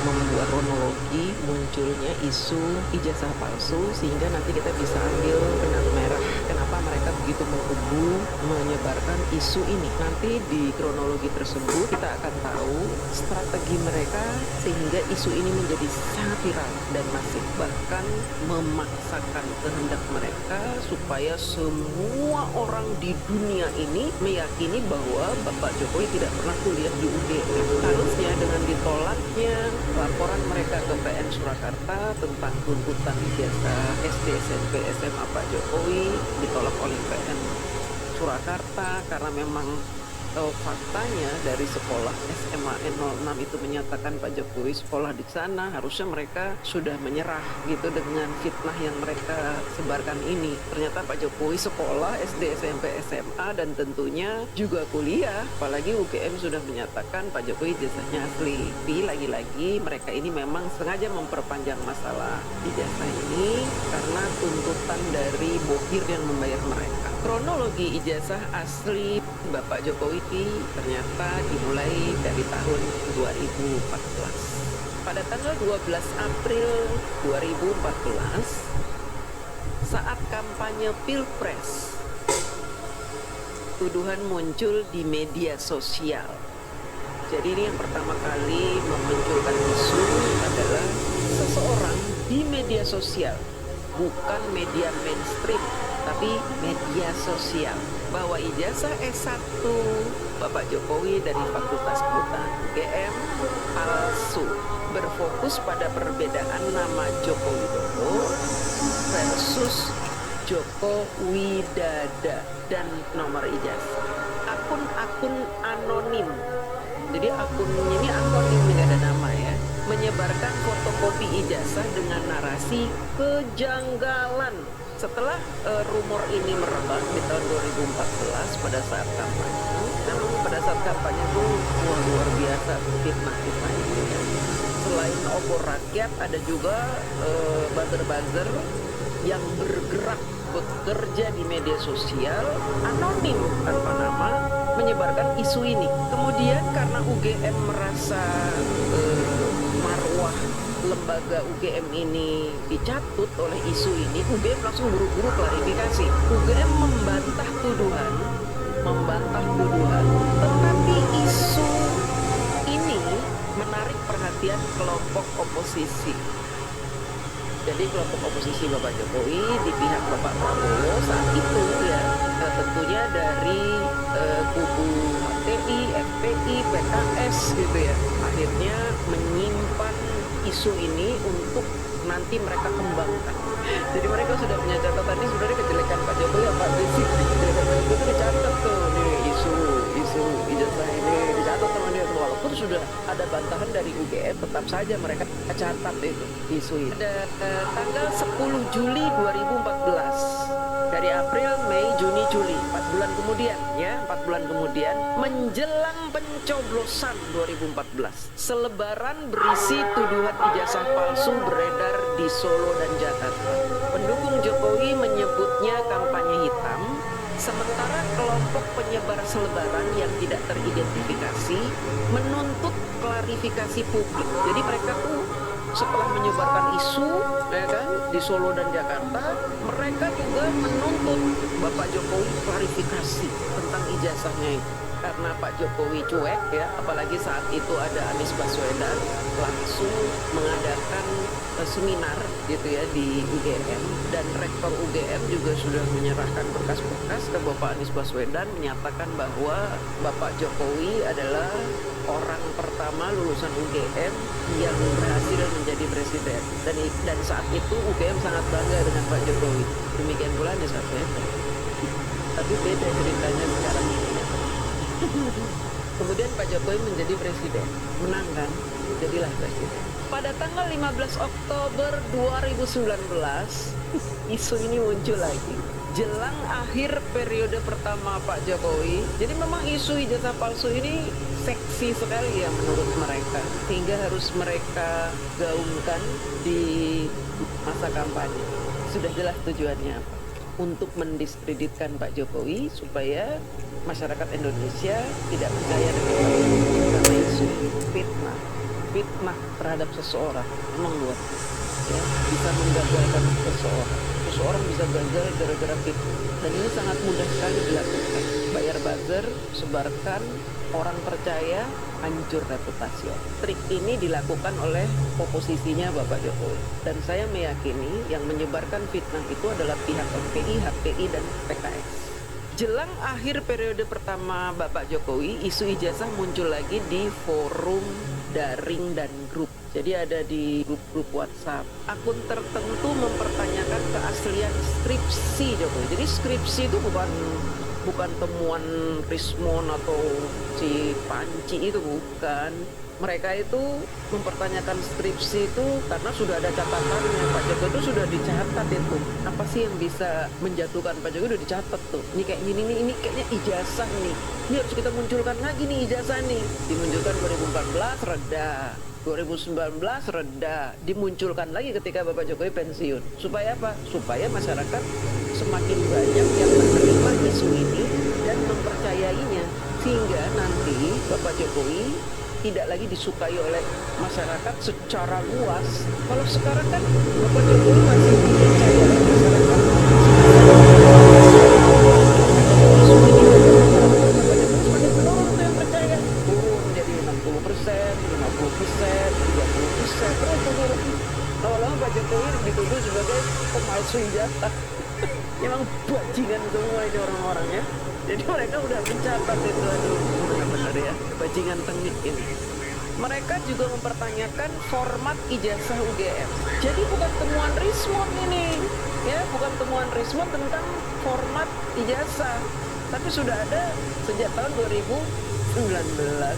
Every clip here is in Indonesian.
membuat kronologi munculnya isu ijazah palsu, sehingga nanti kita bisa ambil benang merah kenapa mereka begitu mengkubu menyebarkan isu ini. Nanti di kronologi tersebut kita akan tahu strategi mereka sehingga isu ini menjadi sangat viral dan masif, bahkan memaksakan kehendak mereka supaya semua orang di dunia ini meyakini bahwa Bapak Jokowi tidak pernah kuliah di UGM. Harusnya dengan ditolaknya laporan mereka ke PN Surakarta tentang tuntutan ijazah SD, SMP, SMA Pak Jokowi ditolak oleh PN Surakarta karena memang faktanya dari sekolah SMA N06 itu menyatakan Pak Jokowi sekolah di sana, harusnya mereka sudah menyerah gitu dengan fitnah yang mereka sebarkan ini. Ternyata Pak Jokowi sekolah SD, SMP, SMA dan tentunya juga kuliah, apalagi UGM sudah menyatakan Pak Jokowi ijazahnya asli. Tapi lagi-lagi mereka ini memang sengaja memperpanjang masalah ijazah ini karena tuntutan dari bokir yang membayar mereka. Kronologi ijazah asli Bapak Jokowi ternyata dimulai dari tahun 2014. Pada tanggal 12 April 2014, saat kampanye Pilpres, tuduhan muncul di media sosial. Jadi ini yang pertama kali memunculkan isu adalah seseorang di media sosial, bukan media mainstream, tapi media sosial, bahwa ijazah S1 Bapak Jokowi dari Fakultas Kehutanan UGM palsu, berfokus pada perbedaan nama Joko Widodo versus Joko Widada dan nomor ijazah. Akun-akun anonim, jadi akunnya ini anonim, nggak ada nama ya, menyebarkan fotokopi ijazah dengan narasi kejanggalan. Setelah rumor ini merebak di tahun 2014 pada saat kampanye, memang pada saat kampanye itu luar biasa fitnah-fitnah ini ya. Selain obor rakyat, ada juga buzzer-buzzer yang bergerak bekerja di media sosial anonim tanpa nama menyebarkan isu ini. Kemudian karena UGM merasa marwah lembaga UGM ini dicatut oleh isu ini, UGM langsung buru-buru klarifikasi. UGM membantah tuduhan, tetapi isu ini menarik perhatian kelompok oposisi. Jadi kelompok oposisi Bapak Jokowi di pihak Bapak Prabowo saat itu ya, tentunya dari kubu HTI, FPI, PKS gitu ya, akhirnya menyimpan isu ini untuk nanti mereka kembangkan. Jadi mereka sudah punya catatan, ini sebenarnya kejelekan Pak Jokowi apa sih? Kejelekan Pak Jokowi itu dicatat tuh, nih isu ijazah ini dicatat sama dia. Walaupun sudah ada bantahan dari UGM, tetap saja mereka catat itu isu ini. Ada tanggal 10 Juli 2014. Dari April, Mei, Juni, Juli, 4 bulan kemudian ya, 4 bulan kemudian menjelang pencoblosan 2014, selebaran berisi tuduhan ijazah palsu beredar di Solo dan Jakarta. Pendukung Jokowi menyebutnya kampanye hitam, sementara kelompok penyebar selebaran yang tidak teridentifikasi menuntut klarifikasi publik. Jadi mereka tuh setelah menyebarkan isu ya kan di Solo dan Jakarta, mereka juga menuntut Bapak Jokowi klarifikasi tentang ijazahnya itu. Karena Pak Jokowi cuek ya, apalagi saat itu ada Anies Baswedan langsung mengadakan seminar gitu ya di UGM, dan rektor UGM juga sudah menyerahkan berkas-berkas ke Bapak Anies Baswedan menyatakan bahwa Bapak Jokowi adalah orang pertama lulusan UGM yang berhasil menjadi presiden, dan saat itu UGM sangat bangga dengan Pak Jokowi. Demikian pula Anies Baswedan. Tapi beda ceritanya sekarang ini ya. Kemudian Pak Jokowi menjadi presiden, menang kan, jadilah presiden. Pada tanggal 15 Oktober 2019, isu ini muncul lagi. Jelang akhir periode pertama Pak Jokowi, jadi memang isu ijazah palsu ini seksi sekali ya menurut mereka, sehingga harus mereka gaungkan di masa kampanye. Sudah jelas tujuannya apa? Untuk mendiskreditkan Pak Jokowi supaya masyarakat Indonesia tidak percaya dengan Pak Jokowi karena isu fitnah. fitnah terhadap seseorang memang luar biasa, ya, bisa menggagalkan seseorang bisa gagal gara-gara fitnah, dan ini sangat mudah sekali dilakukan. Bayar buzzer, sebarkan, orang percaya, hancur reputasi. Trik ini dilakukan oleh oposisinya Bapak Jokowi, dan saya meyakini yang menyebarkan fitnah itu adalah pihak FPI, HPI, dan PKS. Jelang akhir periode pertama Bapak Jokowi, isu ijazah muncul lagi di forum daring dan grup. Jadi ada di grup-grup WhatsApp. Akun tertentu mempertanyakan keaslian skripsi Jokowi. Jadi skripsi itu bukan temuan Rismon atau si Panci, itu bukan. Mereka itu mempertanyakan skripsi itu karena sudah ada catatannya. Pak Jokowi itu sudah dicatat itu. Apa sih yang bisa menjatuhkan Pak Jokowi, udah dicatat tuh. Ini kayak gini nih, ini kayaknya ijazah nih. Ini harus kita munculkan lagi nih ijazah nih. Dimunculkan 2014 reda. 2019 reda, dimunculkan lagi ketika Bapak Jokowi pensiun. Supaya apa? Supaya masyarakat semakin banyak yang menerima isu ini dan mempercayainya, sehingga nanti Bapak Jokowi tidak lagi disukai oleh masyarakat secara luas. Kalau sekarang kan Bapak Jokowi masih dipercaya oleh masyarakat. Semakin menurun tuh yang percaya. Turun jadi 60%, 50%, 30%, terus turun. Lama-lama Pak Jokowi dituduh sebagai pemalsu ijazah. Memang bajingan semua ini orang-orangnya. Jadi mereka udah mencatat itu, aduh benar-benar ya, bajingan tengik ini. Mereka juga mempertanyakan format ijazah UGM. Jadi bukan temuan Rismon ini, ya, bukan temuan Rismon tentang format ijazah, tapi sudah ada sejak tahun 2019.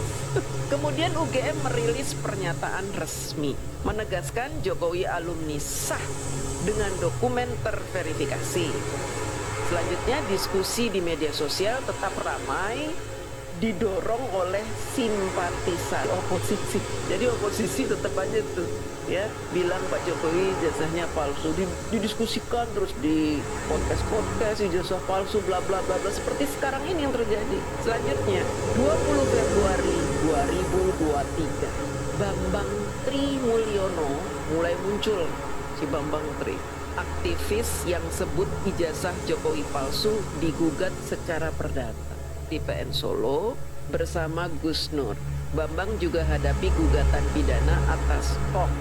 Kemudian UGM merilis pernyataan resmi menegaskan Jokowi alumni sah dengan dokumen terverifikasi. Selanjutnya, diskusi di media sosial tetap ramai, didorong oleh simpatisan oposisi. Jadi oposisi tetap aja tuh, ya, bilang Pak Jokowi ijazahnya palsu, didiskusikan terus di podcast ijazah palsu bla bla bla bla, seperti sekarang ini yang terjadi. Selanjutnya, 20 Februari 2023, Bambang Tri Mulyono mulai muncul. Si Bambang Tri, aktivis yang sebut ijazah Jokowi palsu, digugat secara perdata di PN Solo bersama Gus Nur. Bambang juga hadapi gugatan pidana atas hoax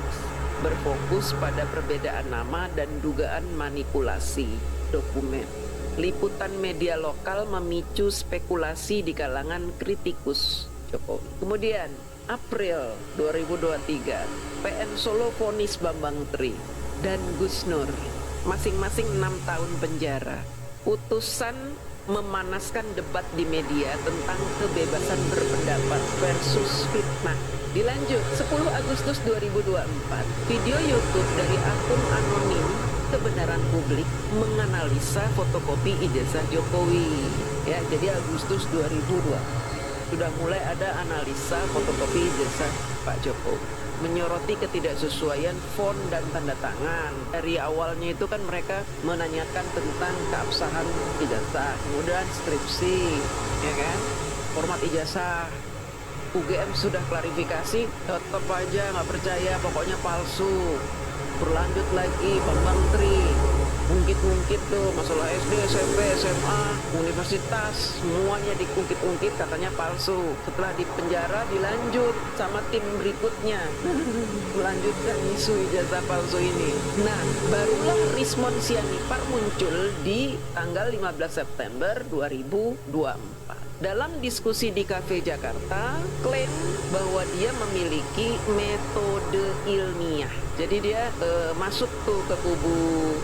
berfokus pada perbedaan nama dan dugaan manipulasi dokumen. Liputan media lokal memicu spekulasi di kalangan kritikus Jokowi. Kemudian April 2023, PN Solo vonis Bambang Tri dan Gus Nur masing-masing 6 tahun penjara. Putusan memanaskan debat di media tentang kebebasan berpendapat versus fitnah. Dilanjut, 10 Agustus 2024, video YouTube dari akun anonim Kebenaran Publik menganalisa fotokopi ijazah Jokowi. Ya, jadi Agustus 2002 sudah mulai ada analisa fotokopi ijazah Pak Jokowi, menyoroti ketidaksesuaian font dan tanda tangan. Dari awalnya itu kan mereka menanyakan tentang keabsahan ijazah, kemudian skripsi, ya kan, format ijazah. UGM sudah klarifikasi, tetap aja nggak percaya, pokoknya palsu. Berlanjut lagi, Bambang Tri ungkit-ungkit tuh masalah SD, SMP, SMA, universitas, semuanya diungkit-ungkit, katanya palsu. Setelah di penjara, dilanjut sama tim berikutnya melanjutkan isu ijazah palsu ini. Nah, barulah Rismon Sianipar muncul di tanggal 15 September 2024. Dalam diskusi di Cafe Jakarta, klaim bahwa dia memiliki metode ilmiah. Jadi dia masuk tuh ke kubu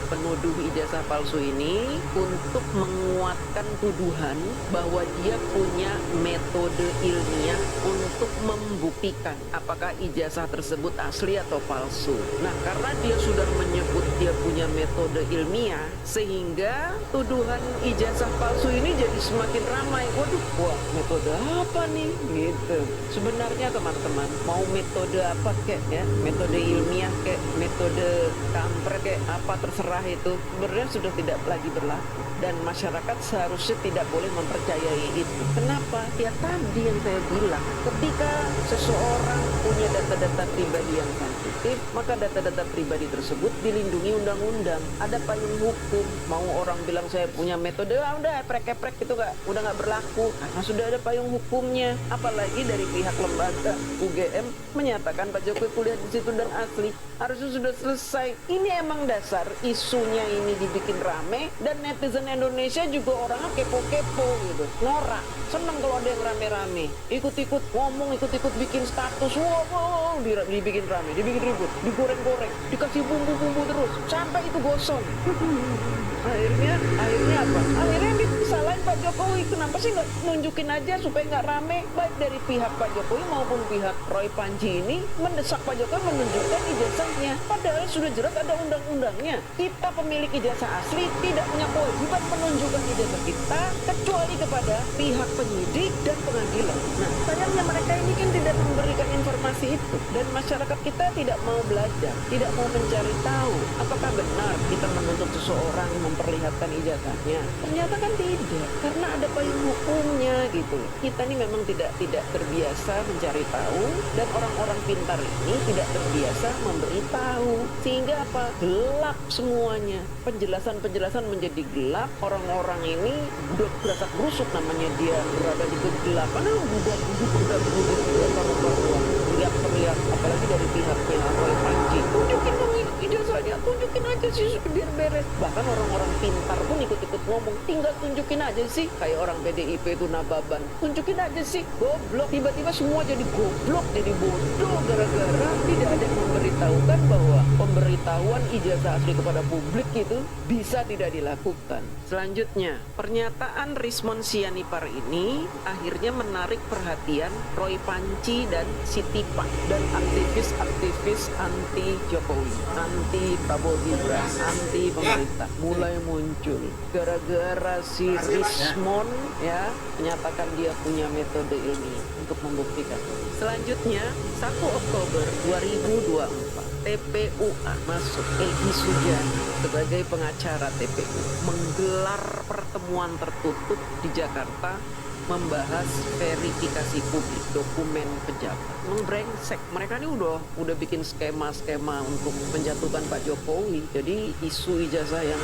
penuduh ijazah palsu ini untuk menguatkan tuduhan bahwa dia punya metode ilmiah untuk membuktikan apakah ijazah tersebut asli atau palsu. Nah, karena dia sudah menyebut dia punya metode ilmiah, sehingga tuduhan ijazah palsu ini jadi semakin ramai. Waduh, wah metode apa nih gitu. Sebenarnya teman-teman, mau metode apa kek ya, metode ilmiah kek, metode kampret kek, apa terserah itu sebenarnya sudah tidak lagi berlaku, dan masyarakat seharusnya tidak boleh mempercayai itu. Kenapa? Ya tadi yang saya bilang, ketika seseorang punya data-data pribadi yang sensitif, maka data-data pribadi tersebut dilindungi undang-undang, ada payung hukum. Mau orang bilang saya punya metode, udah eprek-eprek itu udah nggak berlaku karena sudah ada payung hukumnya. Apalagi dari pihak lembaga UGM menyatakan Pak Jokowi kuliah di situ dan asli, harusnya sudah selesai. Ini emang dasar isunya ini dibikin rame, dan netizen Indonesia juga orangnya kepo-kepo gitu, norak, seneng kalau ada yang rame-rame, ikut-ikut ngomong, ikut-ikut bikin status, wow, dibikin rame, dibikin ribut, digoreng-goreng, dikasih bumbu-bumbu terus sampai itu gosong. akhirnya apa? Akhirnya disalahin Pak Jokowi. Kenapa sih nggak nunjukin aja supaya nggak rame? Baik dari pihak Pak Jokowi maupun pihak Roy Panji ini mendesak Pak Jokowi menunjukkan ijazahnya, padahal sudah jelas ada undang-undangnya. Kita pemilik ijazah asli tidak punya kewajiban menunjukkan ijazah kita kecuali kepada pihak penyidik dan pengadilan. Nah, sayangnya mereka ini kan tidak memberikan informasi itu, dan masyarakat kita tidak mau belajar, tidak mau mencari tahu apakah benar kita menuntut seseorang memperlihatkan ijazahnya. Ternyata kan tidak, karena ada payung hukumnya gitu. Kita ini memang tidak terbiasa mencari tahu, dan orang-orang pintar ini tidak terbiasa memberitahu, sehingga apa? Gelap semuanya. Penjelasan menjadi gelap. Orang-orang ini udah berasa berusuk, namanya dia berada di kegelapan. Udah terlihat, apalagi dari pihaknya Roy Panji, tunjukin dong ijazahnya, tunjukin aja sih biar beres. Bahkan orang-orang pintar pun ikut-ikut ngomong, tinggal tunjukin aja sih. Kayak orang PDIP itu Nababan, tunjukin aja sih, goblok. Tiba-tiba semua jadi goblok, jadi bodoh gara-gara tidak ada yang memberitahukan bahwa pemberitahuan ijazah asli kepada publik itu bisa tidak dilakukan. Selanjutnya, pernyataan Rismon Sianipar ini akhirnya menarik perhatian Roy Panji dan Sitipa dan aktivis-aktivis anti Jokowi, anti Prabowo Gibran, anti pemerintah mulai muncul gara-gara si Rismon ya menyatakan dia punya metode ilmiah untuk membuktikan. Selanjutnya, 1 Oktober 2024, TPUA masuk. Egy Sujana sebagai pengacara TPU menggelar pertemuan tertutup di Jakarta membahas verifikasi publik dokumen pejabat. Brengsek, mereka ini udah bikin skema-skema untuk menjatuhkan Pak Jokowi. Jadi isu ijazah yang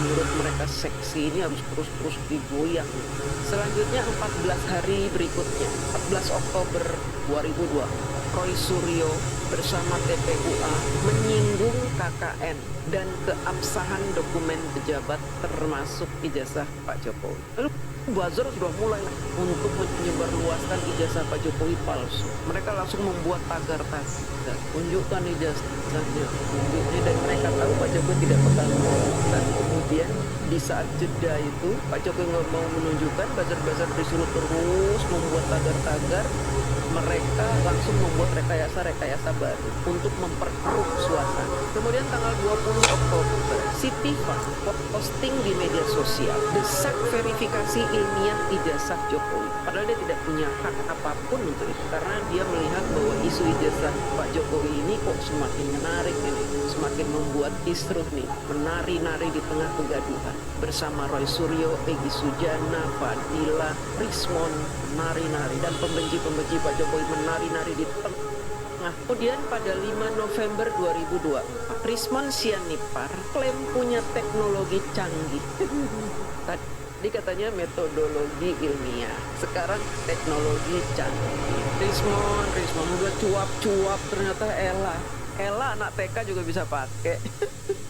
menurut mereka seksi ini harus terus digoyang. Selanjutnya 14 hari berikutnya, 14 Oktober 2002, Roy Suryo bersama TPUA menyinggung KKN dan keabsahan dokumen pejabat termasuk ijazah Pak Jokowi. Lalu buzzer sudah mulai untuk menyebarluaskan ijazah Pak Jokowi palsu. Mereka langsung membuat tagar-tagar, tunjukkan ijazahnya, tunjuknya, dan mereka tahu Pak Jokowi tidak pegang. Dan kemudian di saat jeda itu Pak Jokowi nggak mau menunjukkan, buzzer-buzzer disuruh terus membuat tagar-tagar. Mereka langsung membuat rekayasa baru untuk memperkeruh suasana. Kemudian tanggal 20 Oktober, Sitipa posting di media sosial desak verifikasi ilmiah ijazah Jokowi. Padahal dia tidak punya hak apapun untuk itu, karena dia melihat bahwa isu ijazah Pak Jokowi ini kok semakin menarik ini, semakin membuat kisruh nih, menari-nari di tengah kegaduhan. Bersama Roy Suryo, Egy Sujana, Fadila, Rismon, menari-nari, dan pembenci-pembenci Pak Jokowi menari-nari di tengah. Kemudian pada 5 November 2024, Rismon Sianipar klaim punya teknologi canggih. Tadi katanya metodologi ilmiah, sekarang teknologi canggih. Rismon udah cuap-cuap, ternyata Ella anak TK juga bisa pakai.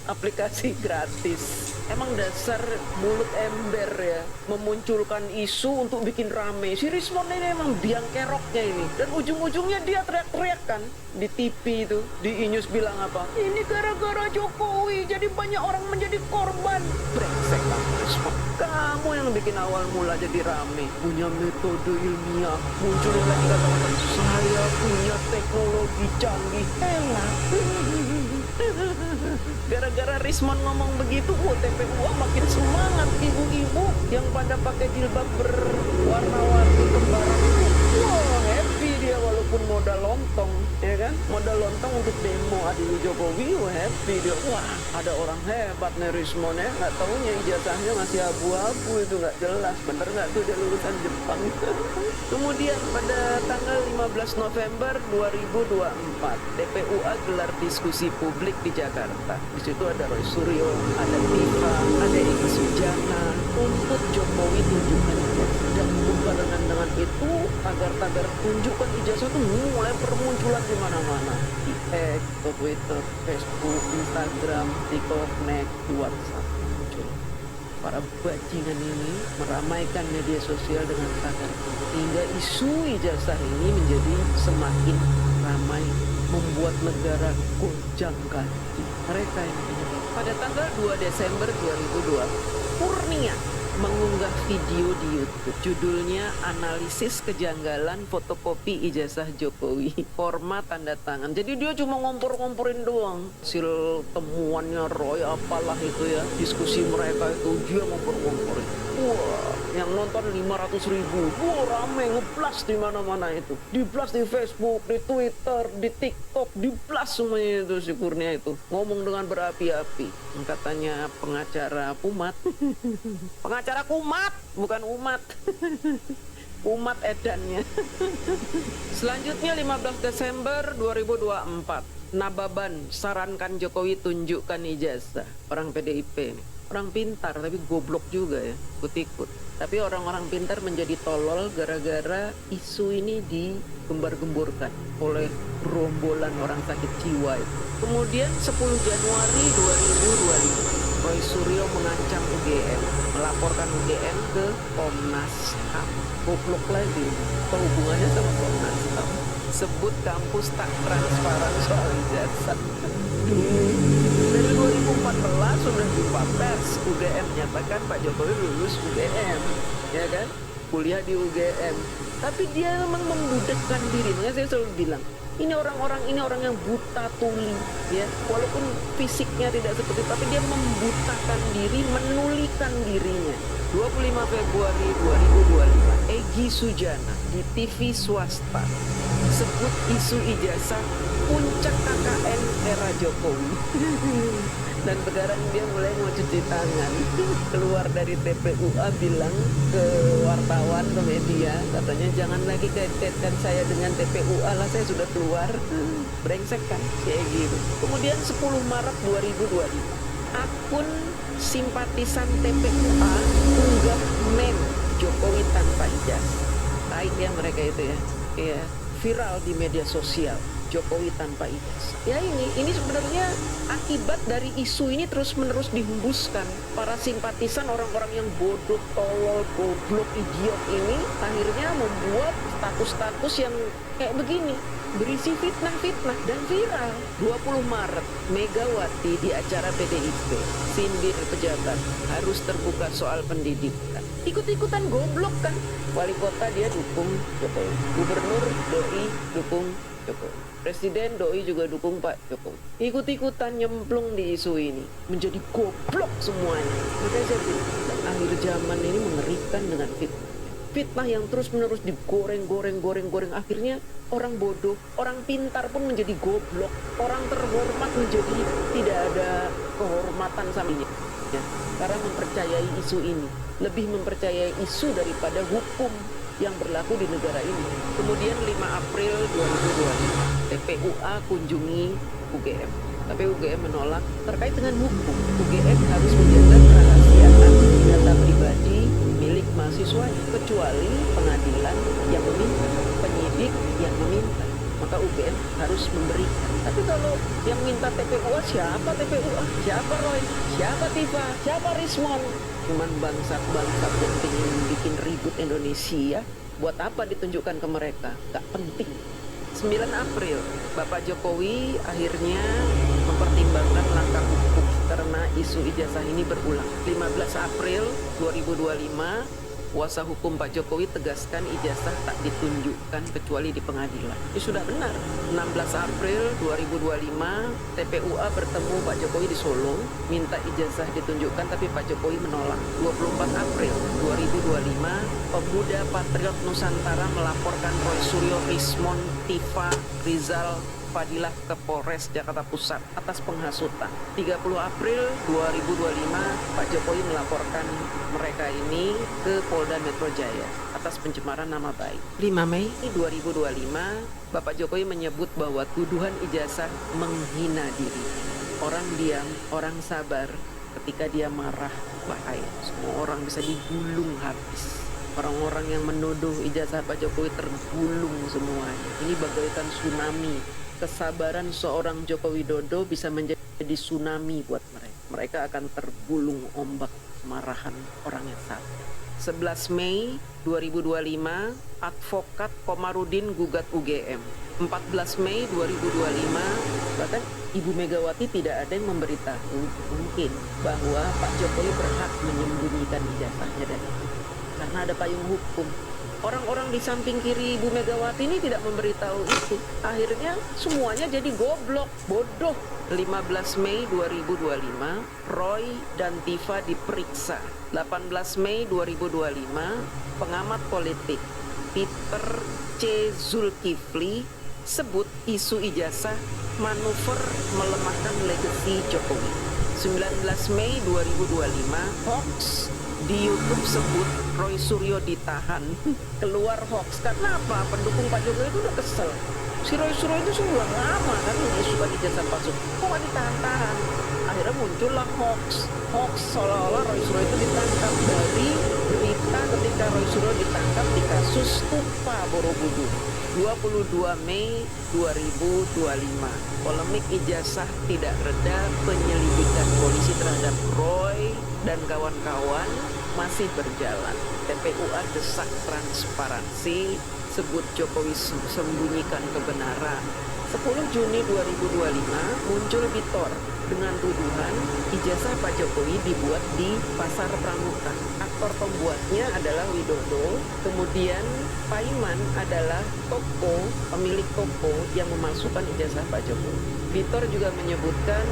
Aplikasi gratis. Emang dasar mulut ember ya, memunculkan isu untuk bikin rame. Si Rismon ini emang biang keroknya ini. Dan ujung-ujungnya dia teriak-teriak kan di TV itu, di Inews bilang apa? Ini gara-gara Jokowi, jadi banyak orang menjadi korban. Brengsek kamu Rismon. Kamu yang bikin awal mula jadi rame. Punya metode ilmiah. Muncul lagi kata-kata, saya punya teknologi canggih. Gara-gara Rismon ngomong begitu, TPUA makin semangat. Ibu-ibu yang pada pakai jilbab berwarna-warni kembaran itu, wah happy dia walaupun modal lontong, ya kan? Modal lontong untuk demo adil Jokowi, wah happy dia. Wah ada orang hebat nih Rismon ya, nggak taunya ijazahnya masih abu-abu itu nggak jelas. Bener nggak tuh dia lulusan Jepang? Kemudian pada tanggal 15 November 2024, TPUA gelar diskusi publik di Jakarta. Di situ ada Roy Suryo, ada Tifa, ada Egy Sujana, untuk Jokowi tunjukkan ijazah. Dan berbarengan dengan itu, agar-agar tunjukkan ijazah itu mulai bermunculan di mana-mana. Di X, di Twitter, Facebook, Instagram, TikTok, Next, di WhatsApp. Muncul. Para bajingan ini meramaikan media sosial dengan tagar hingga isu ijazah ini menjadi semakin ramai, membuat negara gonjang ganjing. Mereka yang pada tanggal 2 Desember 2002, Kurnia mengunggah video di YouTube. Judulnya Analisis Kejanggalan Fotokopi Ijazah Jokowi, format tanda tangan. Jadi dia cuma ngompor-ngomporin doang hasil temuannya Roy apalah itu ya, diskusi mereka itu dia ngompor-ngomporin. Wah, yang nonton 500.000. Wah, rame, ngeblas di mana-mana itu. Diblas di Facebook, di Twitter, di TikTok, diblas semuanya itu si Kurnia itu. Ngomong dengan berapi-api. Katanya pengacara Umat. Pengacara Kumat, bukan umat. Umat edannya. Selanjutnya 15 Desember 2024. Nababan sarankan Jokowi tunjukkan ijazah. Orang PDIP nih. Orang pintar tapi goblok juga ya, ikut-ikut. Tapi orang-orang pintar menjadi tolol gara-gara isu ini digembar-gemburkan oleh gerombolan orang sakit jiwa itu. Kemudian 10 Januari 2025, Roy Suryo mengancam UGM, melaporkan UGM ke Komnas HAM. Goblok lagi, apa hubungannya sama Komnas HAM? Sebut kampus tak transparan soal ijazah. Dari 2014 sudah jumpa pers, UGM menyatakan Pak Jokowi lulus UGM, ya kan? Kuliah di UGM. Tapi dia memang membudekkan diri. Makanya saya selalu bilang, ini orang yang buta tuli, ya. Walaupun fisiknya tidak seperti itu, tapi dia membutakan diri, menulikan dirinya. 25 Februari 2025, Egy Sujana di TV swasta sebut isu ijazah puncak KKN era Jokowi. Dan sekarang dia mulai mau cuci tangan. Keluar dari TPUA bilang ke wartawan, ke media, katanya jangan lagi kaitkan saya dengan TPUA lah, saya sudah keluar. Brengsek kan, kayak gitu. Kemudian 10 Maret 2025, akun simpatisan TPUA unggah meme Jokowi tanpa ijazah. Baik ya mereka itu ya. Iya, viral di media sosial. Jokowi tanpa ijazah. Ya ini sebenarnya akibat dari isu ini terus-menerus dihembuskan. Para simpatisan orang-orang yang bodoh, tolol, goblok, idiot ini akhirnya membuat status-status yang kayak begini, berisi fitnah-fitnah dan viral. 20 Maret, Megawati di acara PDIP, sindir pejabat, harus terbuka soal pendidikan. Ikut-ikutan goblok kan. Wali kota dia dukung Jokowi, gubernur doi dukung Jokowi, presiden doi juga dukung Pak Jokowi. Ikut-ikutan nyemplung di isu ini, menjadi goblok semuanya. Makanya saya bilang, akhir zaman ini mengerikan dengan fitnah yang terus-menerus digoreng, akhirnya orang bodoh, orang pintar pun menjadi goblok, orang terhormat menjadi tidak ada kehormatan samanya. Ya, karena mempercayai isu ini, lebih mempercayai isu daripada hukum yang berlaku di negara ini. Kemudian 5 April 2025, TPUA kunjungi UGM. Tapi UGM menolak terkait dengan hukum. UGM harus menjaga kerahasiaan data pribadi milik mahasiswa kecuali pengadilan yang meminta, penyidik yang meminta. Maka UGM harus memberikan. Tapi kalau yang minta TPUA siapa TPUA? Siapa Roy? Siapa Tifa? Siapa Rismon? Cuman bangsat-bangsat yang ingin bikin ribut Indonesia. Buat apa ditunjukkan ke mereka? Gak penting. 9 April, Bapak Jokowi akhirnya mempertimbangkan langkah hukum karena isu ijazah ini berulang. 15 April 2025, Kuasa hukum Pak Jokowi tegaskan ijazah tak ditunjukkan kecuali di pengadilan. Itu sudah benar. 16 April 2025, TPUA bertemu Pak Jokowi di Solo, minta ijazah ditunjukkan tapi Pak Jokowi menolak. 24 April 2025, pemuda Patriot Nusantara melaporkan Roy Suryo, Rismon, Tifa, Rizal, Fadilah ke Polres Jakarta Pusat atas penghasutan. 30 April 2025, Pak Jokowi melaporkan mereka ini ke Polda Metro Jaya atas pencemaran nama baik. 5 Mei 2025, Bapak Jokowi menyebut bahwa tuduhan ijazah menghina diri. Orang diam, orang sabar, ketika dia marah bahaya. Semua orang bisa digulung habis. Orang-orang yang menuduh ijazah Pak Jokowi tergulung semuanya. Ini bagaikan tsunami. Kesabaran seorang Joko Widodo bisa menjadi tsunami buat mereka. Mereka akan tergulung ombak kemarahan orang yang sabar. 11 Mei 2025, advokat Komarudin gugat UGM. 14 Mei 2025, bahkan Ibu Megawati tidak ada yang memberitahu mungkin bahwa Pak Jokowi berhak menyembunyikan ijazahnya dari itu. Karena ada payung hukum. Orang-orang di samping kiri Ibu Megawati ini tidak memberitahu itu. Akhirnya semuanya jadi goblok, bodoh. 15 Mei 2025, Roy dan Tifa diperiksa. 18 Mei 2025, pengamat politik Peter C. Zulkifli sebut isu ijazah manuver melemahkan legasi Jokowi. 19 Mei 2025, hoax di YouTube sebut Roy Suryo ditahan. Keluar hoax. Karena apa? Pendukung Pak Jokowi itu udah kesel. Si Roy Suryo itu sudah lama kan ini suka ijazah palsu. Kok gak ditahan-tahan? Akhirnya muncullah hoax. Hoax seolah-olah Roy Suryo itu ditangkap dari berita ketika Roy Suryo ditangkap di kasus Tupa Borobudur. 22 Mei 2025, polemik ijazah tidak reda, penyelidikan polisi terhadap Roy dan kawan-kawan masih berjalan. TPUA desak transparansi, sebut Jokowi sembunyikan kebenaran. 10 Juni 2025 muncul Bitor dengan tuduhan ijazah Pak Jokowi dibuat di Pasar Pramuka. Aktor pembuatnya adalah Widodo, kemudian Paiman adalah toko, pemilik toko yang memasukkan ijazah Pak Jokowi. Bitor juga menyebutkan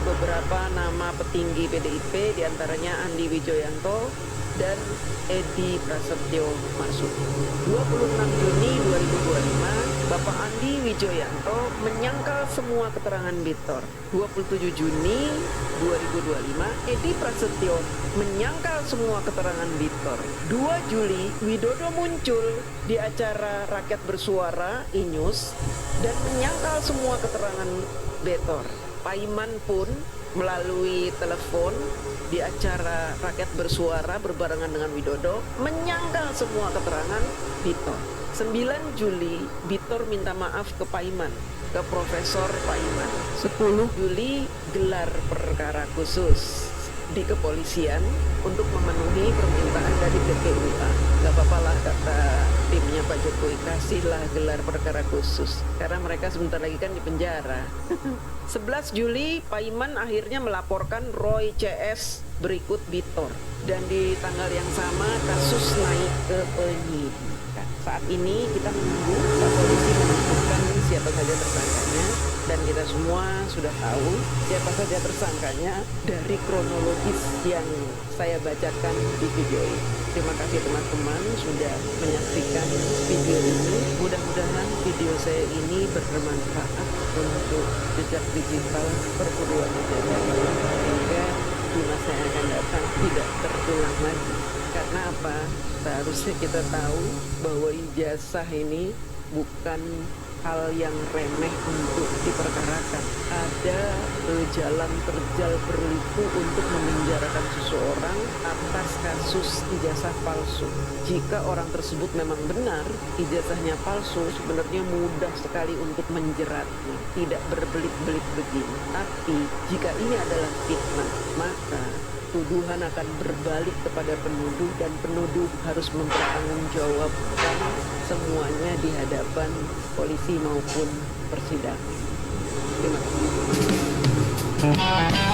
beberapa nama petinggi PDIP, diantaranya Andi Wijoyanto dan Edi Prasetyo masuk. 26 Juni 2025, Bapak Andi Wijoyanto menyangkal semua keterangan Bitor. 27 Juni 2025, Edi Prasetyo menyangkal semua keterangan Bitor. 2 Juli, Widodo muncul di acara Rakyat Bersuara, INews, dan menyangkal semua keterangan Bitor. Paiman pun melalui telepon di acara Rakyat Bersuara berbarengan dengan Widodo menyangkal semua keterangan Bitor. 9 Juli Bitor minta maaf ke Paiman, ke Profesor Paiman. 10 Juli gelar perkara khusus di kepolisian untuk memenuhi permintaan dari TPUA. Gak apa-apa lah, kata timnya Pak Jokowi, kasihlah gelar perkara khusus karena mereka sebentar lagi kan di penjara. 11 Juli Paiman akhirnya melaporkan Roy CS berikut Bitor, dan di tanggal yang sama kasus naik ke penyidikan. Saat ini kita menunggu Pak Polisi menentukan siapa saja tersangkanya, dan kita semua sudah tahu siapa saja tersangkanya dari kronologis yang saya bacakan di video ini. Terima kasih teman-teman sudah menyaksikan video ini. Mudah-mudahan video saya ini bermanfaat untuk jejak digital perguruan ijazah ini, sehingga di masa yang akan datang tidak terulang lagi. Karena apa? Seharusnya kita tahu bahwa ijazah ini bukan hal yang remeh untuk diperkarakan. Ada jalan terjal berliku untuk memenjarakan seseorang atas kasus ijazah palsu. Jika orang tersebut memang benar ijazahnya palsu, sebenarnya mudah sekali untuk menjeratnya, tidak berbelit-belit begini. Tapi jika ini adalah fitnah, maka tuduhan akan berbalik kepada penuduh, dan penuduh harus mempertanggungjawabkan semuanya di hadapan polisi maupun persidangan. Terima kasih.